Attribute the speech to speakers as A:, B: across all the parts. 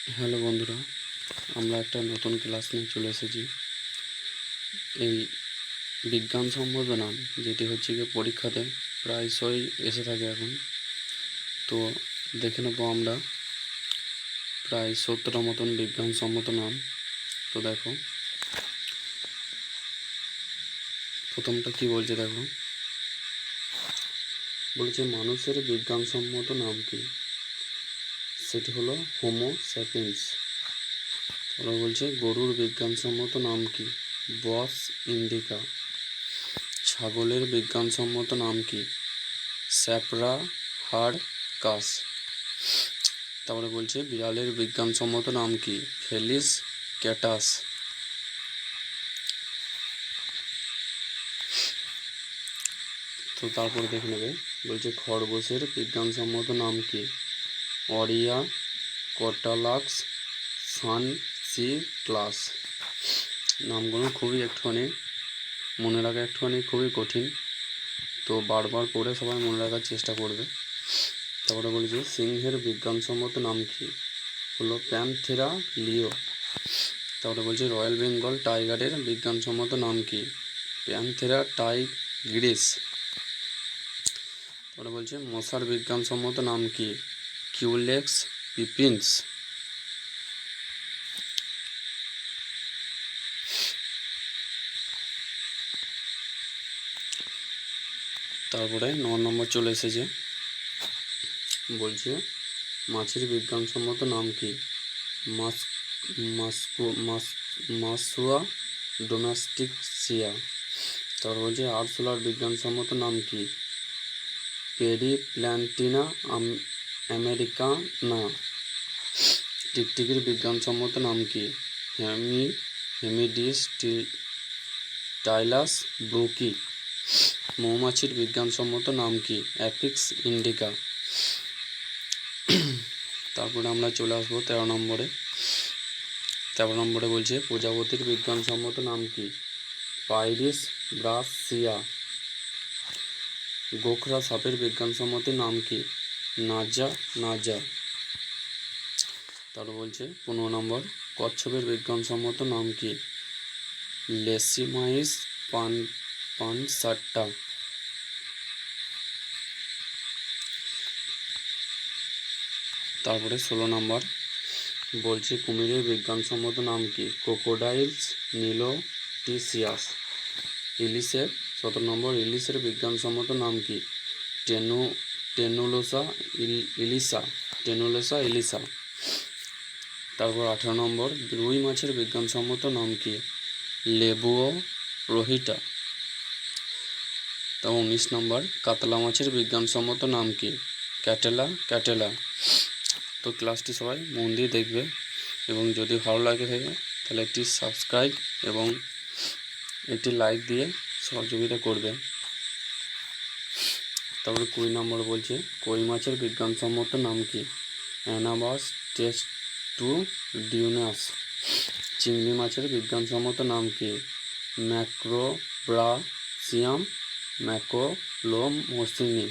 A: Hello বন্ধুরা, আমরা একটা নতুন ক্লাস নিয়ে চলে এসেছি। এই বিজ্ঞানসম্মত নাম, যেটি হচ্ছে গিয়ে পরীক্ষাতে প্রায়শই এসে থাকে এখন। তো দেখে নেব আমরা প্রায় 70টা মতন বিজ্ঞানসম্মত নাম। তো দেখো, প্রথমটা কি বলছে দেখো, বলেছে মানুষের বিজ্ঞানসম্মত নাম কি? সেটি হলো হোমো স্যাপিয়েন্স। তারপর বলছে গরুর বিজ্ঞানসম্মত নাম কি? বস ইন্ডিকা। ছাগলের বিজ্ঞানসম্মত নাম কি? স্যাপরা হাড় কাস। তারপরে বলছে বিড়ালের বিজ্ঞানসম্মত নাম কি? ফেলিস ক্যাটাস। তো তারপরে দেখে নেবে, বলছে খরগোশের বিজ্ঞানসম্মত নাম কি? অরিয়া কটালাক্স সান সি ক্লাস। নামগুলো খুবই একটুখানি মনে রাখা, একটুখানি খুবই কঠিন, তো বারবার পড়ে সবাই মনে রাখার চেষ্টা করবে। তারপরে বলছে সিংহের বিজ্ঞানসম্মত নাম কি? হলো প্যানথেরা লিও। তারপরে বলছে রয়্যাল বেঙ্গল টাইগারের বিজ্ঞানসম্মত নাম কি? প্যানথেরা টাইগ্রিস। তারপরে বলছে মশার বিজ্ঞানসম্মত নাম কি? কিউলেক্স পিপিন্স। তারপরে 9 নম্বর চলে এসেছে, বলছে মাছের বিজ্ঞানসম্মত নাম কি? মাসুয়া ডোমেস্টিকসিয়া। তারপর বলছে আরশোলার বিজ্ঞানসম্মত নাম কি? পেরিপ্ল্যান্টিনা আমেরিকানা। টিকটিকির বিজ্ঞানসম্মত নাম কি? হেমিডিস টাইলাস ব্রুকি। মৌমাছির বিজ্ঞানসম্মত নাম কি? অ্যাপিক্স ইন্ডিকা। তারপরে আমরা চলে আসবো 13 নম্বরে। 13 নম্বরে বলছে প্রজাপতির বিজ্ঞানসম্মত নাম কি? পাইরিস ব্রাসিয়া। গোখরা সাপের বিজ্ঞানসম্মত নাম কি? নাজা নাজা। তারপর বলছে 15 নম্বর কচ্ছপের বিজ্ঞানসম্মত নাম কি? লেসিমাইস পানসাট্টা। তারপরে 16 নম্বর বলছে কুমিরের বিজ্ঞানসম্মত নাম কি? ক্রোকোডাইলস নিলোটিসিয়াস। ইলিশের 17 নম্বর ইলিশের বিজ্ঞানসম্মত নাম কি? টেনুলোসা ইলিসা। তারপর 18 নম্বর রুই মাছের বিজ্ঞানসম্মত নাম কি? লেবুও রোহিটা। তারপর 19 নম্বর কাতলা মাছের বিজ্ঞানসম্মত নাম কি? ক্যাটেলা। তো ক্লাসটি সবাই মন দিয়ে দেখবে, এবং যদি ভালো লাগে থাকে তাহলে একটি সাবস্ক্রাইব এবং একটি লাইক দিয়ে সহযোগিতা করবে। তারপরে 20 নম্বর বলছে কই মাছের বিজ্ঞানসম্মত নাম কি? অ্যানাবাস টেস্টুডিনাস। চিংড়ি মাছের বিজ্ঞানসম্মত নাম কি? ম্যাক্রোব্রাসিয়াম ম্যাকোলোমোসিনি।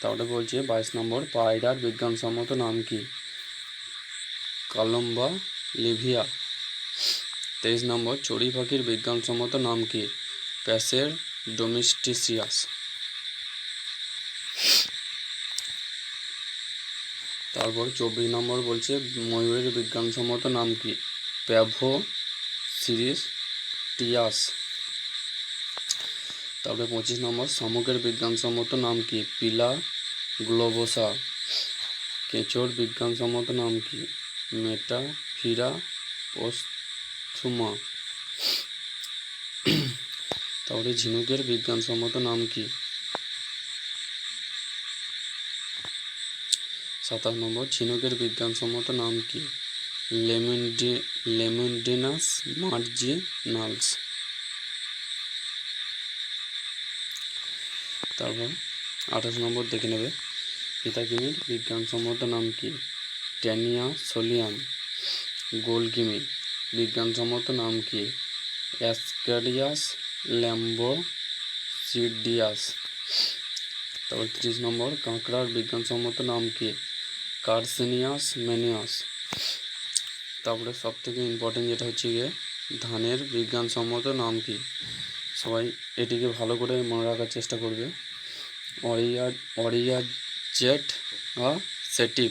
A: তারপরে বলছে 22 নম্বর পায়রার বিজ্ঞানসম্মত নাম কি? কালম্বা লিভিয়া। 23 নম্বর চড়ুই পাখির বিজ্ঞানসম্মত নাম কি? প্যাসের ডোমেস্টিসিয়াস। তারপর 24 নম্বর বলছে ময়ূরের বিজ্ঞানসম্মত নাম কি? প্যাভো সিরিস্টিয়াস। তারপরে 25 নম্বর শামুকের বিজ্ঞানসম্মত নাম কি? পিলা গ্লোবোসা। কেঁচোর বিজ্ঞানসম্মত নাম কি? মেটাফিরা পোস্থুমা। তারপরে ঝিনুকের বিজ্ঞানসম্মত নাম কি? 27 নম্বর ঝিনুকের বিজ্ঞানসম্মত নাম কি? লেমেন্ডিনাস মার্জিনালস। তারপর 28 নম্বর দেখে নেবে পিতাকিনির বিজ্ঞানসম্মত নাম কি? ট্যানিয়া সোলিয়াম। গোলকিমি বিজ্ঞানসম্মত নাম কি? অ্যাসক্যারিয়াস ল্যাম্বোসিডিয়াস। তারপর 30 নম্বর কাঁকড়ার বিজ্ঞানসম্মত নাম কি? কার্সিনিয়াস মেনিয়াস। তারপরে সবথেকে ইম্পর্টেন্ট যেটা হচ্ছে গিয়ে ধানের বিজ্ঞানসম্মত নাম কি। সবাই এটিকে ভালো করে মনে রাখার চেষ্টা করবে। অরিয়া জেট বা সেটিভ।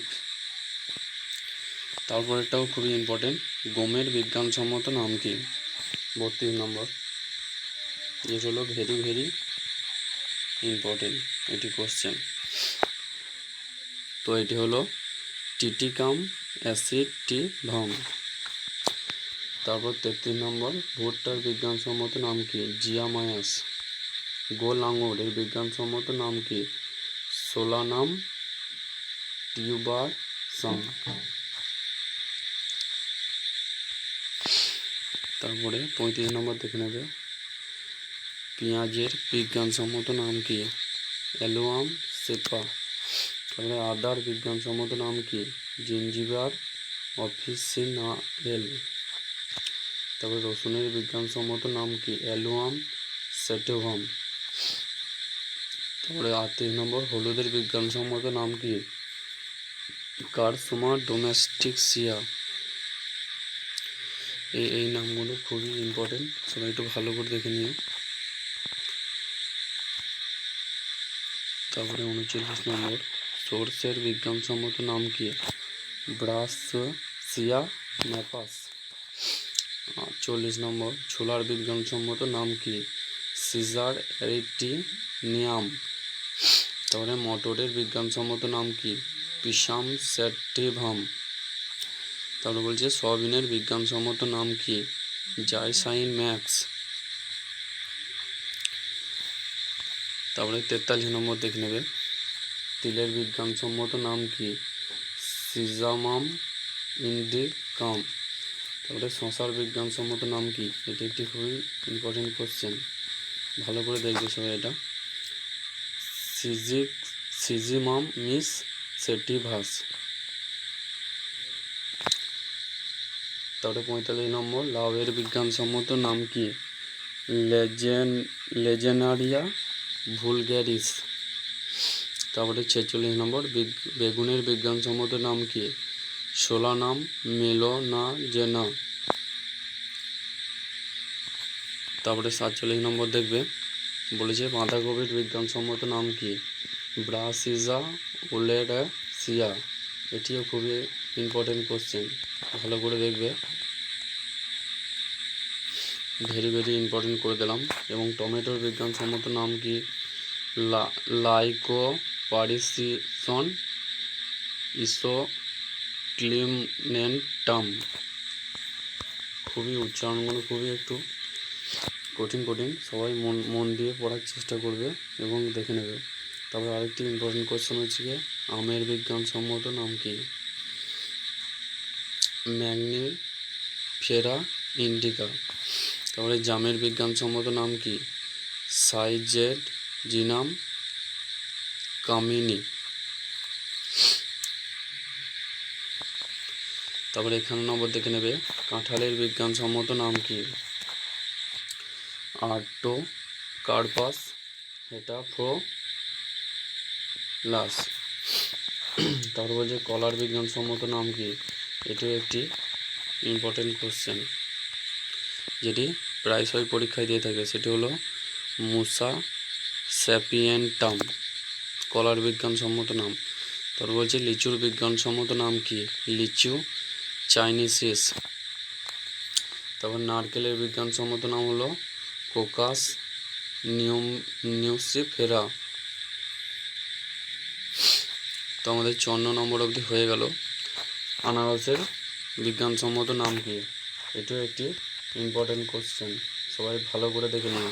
A: তারপরেরটাও খুবই ইম্পর্টেন্ট, গমের বিজ্ঞানসম্মত নাম কি। 32 নম্বর, যেটা হলো ভেরি ভেরি ইম্পর্টেন্ট এটি কোশ্চেন। তো এটি হলো টিটিকাম অ্যাসিটিভাম। তারপর 33 নম্বর, ভুট্টার বিজ্ঞানসম্মত নাম কি। জিয়ামায়াস। গোল আঙুরের বিজ্ঞানসম্মত নাম কি। সোলানাম টিউবারসাম। তারপরে 35 নম্বর দেখে নেবে, পেঁয়াজের বিজ্ঞানসম্মত নাম কি। অ্যালোয়াম সেপা। তারপরে আদার বিজ্ঞানসম্মত নাম কি। জিঞ্জিবার অফিসিনাল। তারপরে রসুনের বিজ্ঞানসম্মত নাম কি। অ্যালোয়াম সেটোভাম। তারপরে 38 নম্বর, হলুদের বিজ্ঞানসম্মত নাম কি। কারসুমা ডোমেস্টিকসিয়া। এই নামগুলো খুবই ইম্পর্টেন্ট, সবাই একটু ভালো করে দেখে নিও। তারপরে 39 নম্বর, সর্ষের বিজ্ঞানসম্মত নাম কি। ব্রাসিয়া ম্যাপাস। 40 নম্বর, ছোলার বিজ্ঞানসম্মত নাম কি। সিজার এরিটিনিয়াম। তারপরে মটরের বিজ্ঞানসম্মত নাম কি। পিসাম স্যাটিভাম। তারপরে বলছে সয়াবিনের বিজ্ঞানসম্মত নাম কি। জাইসাইন ম্যাক্স। তারপরে 43 নম্বর দেখে নেবে, তিলের বিজ্ঞানসম্মত নাম কি। সিজামাম ইন্ডিকাম। তারপরে শশার বিজ্ঞানসম্মত নাম কি। এটি একটি খুবই ইম্পর্টেন্ট কোশ্চেন, ভালো করে দেখবে সবাই এটা। সিজিমাম মিস সেটিভাস। তারপরে 45 নম্বর, লাউয়ের বিজ্ঞানসম্মত নাম কি। লেজেনারিয়া ভুলগ্যারিস। তারপরে 46 নম্বর, বেগুনের বিজ্ঞানসম্মত নাম কি। সোলানাম মেলোনাজেনা। তারপরে 47 নম্বর দেখবে, বলেছে বাঁধাকপির বিজ্ঞানসম্মত নাম কি। ব্রাসিজা ওলেরাসিয়া। এটিও খুবই ইম্পর্টেন্ট কোশ্চেন, ভালো করে দেখবে, ভেরি ভেরি ইম্পর্টেন্ট করে দিলাম। এবং টমেটোর বিজ্ঞানসম্মত নাম কি। লাইকোপারিসিসন ইসোক্লিনেন্টাম। খুবই উচ্চারণগুলো খুবই একটু কঠিন, সবাই মন দিয়ে পড়ার চেষ্টা করবে এবং দেখে নেবে। তারপরে আরেকটি ইম্পর্টেন্ট কোশ্চেন হচ্ছে গিয়ে আমের বিজ্ঞানসম্মত নাম কি। ম্যাগনিফেরা ইন্ডিকা। তারপরে জামের বিজ্ঞানসম্মত নাম কি। সাইজেজিনাম কামিনি। তারপরে 51 নম্বর দেখে নেবে, কাঁঠালের বিজ্ঞানসম্মত নাম কি। আর্টোকার্পাস হেটাফ্রোলাস। তারপর বলছে কলার বিজ্ঞানসম্মত নাম কি। এটিও একটি ইম্পর্টেন্ট কোশ্চেন, যেটি প্রায়শই পরীক্ষায় দিয়ে থাকে, সেটি হলো মুসা স্যাপিয়েন্টাম। কলার বিজ্ঞানসম্মত নাম। তারপর বলছে লিচুর বিজ্ঞানসম্মত নাম কি। লিচু চাইনিসিস। তারপর নারকেলের বিজ্ঞানসম্মত নাম হলো কোকাস নিউসিফেরা। তো আমাদের 54 নম্বর অবধি হয়ে গেল। আনারসের বিজ্ঞানসম্মত নাম কি। এটিও একটি ইম্পর্টেন্ট কোশ্চেন, সবাই ভালো করে দেখে নিও।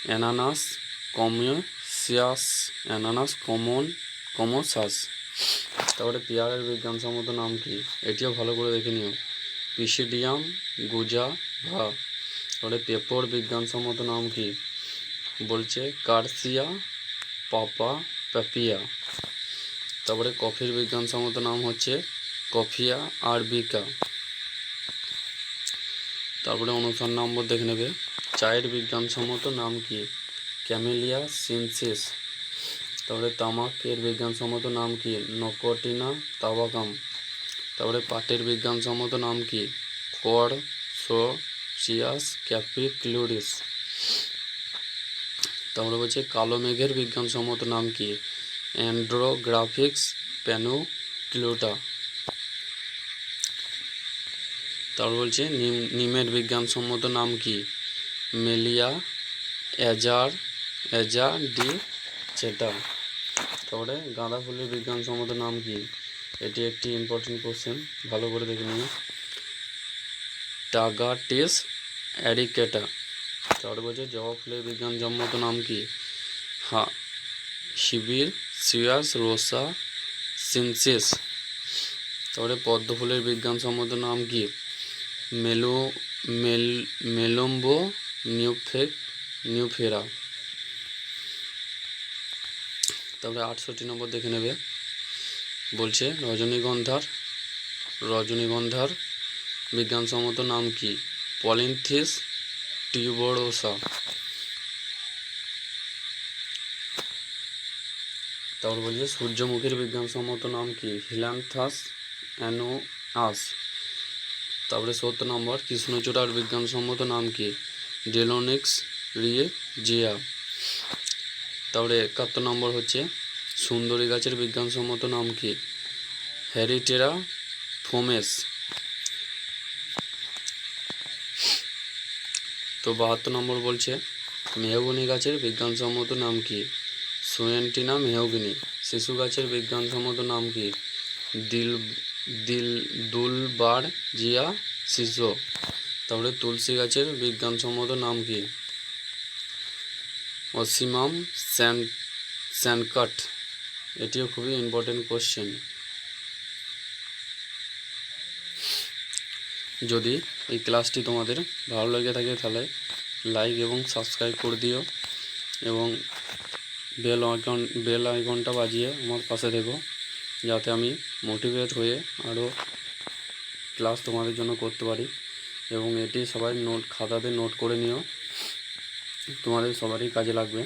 A: অ্যানানাস কমোসিয়াস। অ্যানানাস কমোসাস। তারপরে পেয়ারের বিজ্ঞানসম্মত নাম কি। এটিও ভালো করে দেখে নিও। পিসিডিয়াম গুজাভা। তারপরে পেঁপোর বিজ্ঞানসম্মত নাম কি। বলছে কার্সিয়া পাপিয়া। তারপরে কফির বিজ্ঞানসম্মত নাম হচ্ছে কফিয়া আরবিকা। তারপরে 59 নম্বর দেখে নেবে, চায়ের বিজ্ঞানসম্মত নাম কি। ক্যামেলিয়া সিনসিস। তারপরে তামাকের বিজ্ঞানসম্মত নাম কি। নকোটিনা তাবাকাম। তারপরে পাটের বিজ্ঞানসম্মত নাম কি? কর্সোসিয়াস ক্যাপ্রিক্লুরিস। তারপরে বলছে কালো মেঘের বিজ্ঞানসম্মত নাম কি? অ্যান্ড্রোগ্রাফিক্স প্যানুক্লুটা। তারপর বলছে নিমের বিজ্ঞানসম্মত নাম কি? মেলিয়া ডি চেটা। তারপরে গাঁদা ফুলের বিজ্ঞানসম্মত নাম কি? এটি একটি ইম্পর্টেন্ট কোশ্চেন, ভালো করে দেখে নিন। টাগাটিস অ্যারিকেটা। তারপরে বলছে জবা ফুলের বিজ্ঞানসম্মত নাম কি? শিবির সিয়াস রোসা সিনসিস। তারপরে পদ্ম ফুলের বিজ্ঞানসম্মত নাম কি? মেলম্বো নিউফেরা। তারপরে 68 নম্বর দেখে নেবে, বলছে রজনীগন্ধার বিজ্ঞানসম্মত নাম কি? পলিন্থিস টিউবরোসা। তারপর বলছে সূর্যমুখীর বিজ্ঞানসম্মত নাম কি? হিলান্থাস অ্যানোয়াস। তারপরে 70 নম্বর কৃষ্ণচূড়ার বিজ্ঞানসম্মত নাম কি? ডেলোনিক্স রিজিয়া। তারপরে 71 নম্বর হচ্ছে সুন্দরী গাছের বিজ্ঞানসম্মত নাম কি? হেরিটেরা ফোমেস। তো 72 নম্বর বলছে মেহগনি গাছের বিজ্ঞানসম্মত নাম কি? সুয়েন্টিনা মেহগনি। শিশু গাছের বিজ্ঞানসম্মত নাম কি? দুলবারজিয়া শিশু। তারপরে তুলসী গাছের বিজ্ঞানসম্মত নাম কি? অসিমাম স্যানকাট। এটিও খুবই ইম্পর্টেন্ট কোশ্চেন। যদি এই ক্লাসটি তোমাদের ভালো লেগে থাকে তাহলে লাইক এবং সাবস্ক্রাইব করে দিও এবং বেল আইকনটা বাজিয়ে আমার পাশে থেকো, যাতে আমি মোটিভেট হয়ে আরও ক্লাস তোমাদের জন্য করতে পারি। এবং এটি সবাই খাতাতে নোট করে নিও, তোমাদের সবারই কাজে লাগবে।